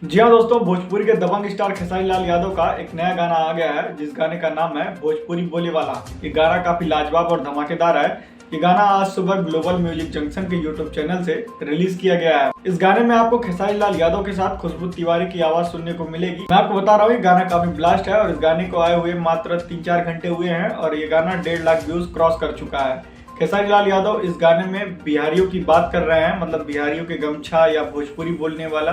जी हाँ दोस्तों, भोजपुरी के दबंग स्टार खेसारी लाल यादव का एक नया गाना आ गया है जिस गाने का नाम है भोजपुरी बोले वाला। ये गाना काफी लाजवाब और धमाकेदार है। ये गाना आज सुबह ग्लोबल म्यूजिक जंक्शन के यूट्यूब चैनल से रिलीज किया गया है। इस गाने में आपको खेसारी लाल यादव के साथ खुशबू तिवारी की आवाज सुनने को मिलेगी। मैं आपको बता रहा हूँ, ये गाना काफी ब्लास्ट है और इस गाने को आए हुए मात्र 3-4 घंटे हुए हैं और ये गाना 1.5 लाख व्यूज क्रॉस कर चुका है। खेसारी लाल यादव इस गाने में बिहारियों की बात कर रहे हैं, मतलब बिहारियों के गमछा या भोजपुरी बोलने वाला,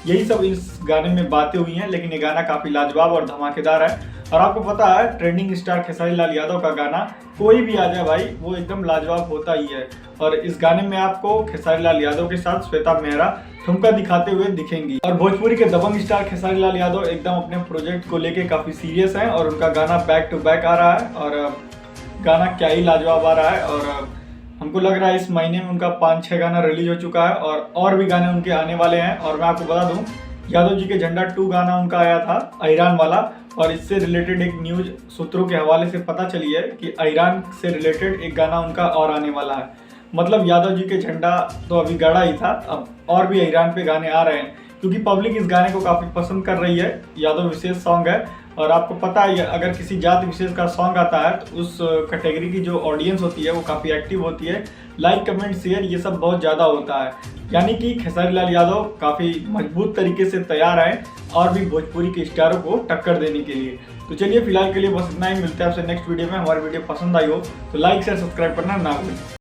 यही सब इस गाने में बातें हुई हैं। लेकिन ये गाना काफी लाजवाब और धमाकेदार है। और आपको पता है, ट्रेंडिंग स्टार खेसारी लाल यादव का गाना कोई भी आ जाए भाई, वो एकदम लाजवाब होता ही है। और इस गाने में आपको खेसारी लाल यादव के साथ श्वेता मेहरा ठुमका दिखाते हुए दिखेंगी। और भोजपुरी के दबंग स्टार खेसारी लाल यादव एकदम अपने प्रोजेक्ट को लेके काफी सीरियस हैं और उनका गाना बैक टू बैक आ रहा है और गाना क्या ही लाजवाब आ रहा है। और हमको लग रहा है इस महीने में उनका 5-6 गाना रिलीज हो चुका है और भी गाने उनके आने वाले हैं। और मैं आपको बता दूं, यादव जी के झंडा 2 गाना उनका आया था ईरान वाला, और इससे रिलेटेड एक न्यूज सूत्रों के हवाले से पता चली है कि ईरान से रिलेटेड एक गाना उनका और आने वाला है। मतलब यादव जी के झंडा तो अभी गड़ा ही था, अब और भी ईरान पे गाने आ रहे हैं क्योंकि पब्लिक इस गाने को काफ़ी पसंद कर रही है। यादव विशेष सॉन्ग है और आपको पता है, अगर किसी जाति विशेष का सॉन्ग आता है तो उस कैटेगरी की जो ऑडियंस होती है वो काफ़ी एक्टिव होती है। लाइक, कमेंट, शेयर ये सब बहुत ज़्यादा होता है। यानी कि खेसारी लाल यादव काफ़ी मजबूत तरीके से तैयार हैं और भी भोजपुरी के स्टारों को टक्कर देने के लिए। तो चलिए फिलहाल के लिए बस इतना ही। मिलते हैं आपसे नेक्स्ट वीडियो में। हमारी वीडियो पसंद आई हो तो लाइक शेयर सब्सक्राइब करना ना भूलें।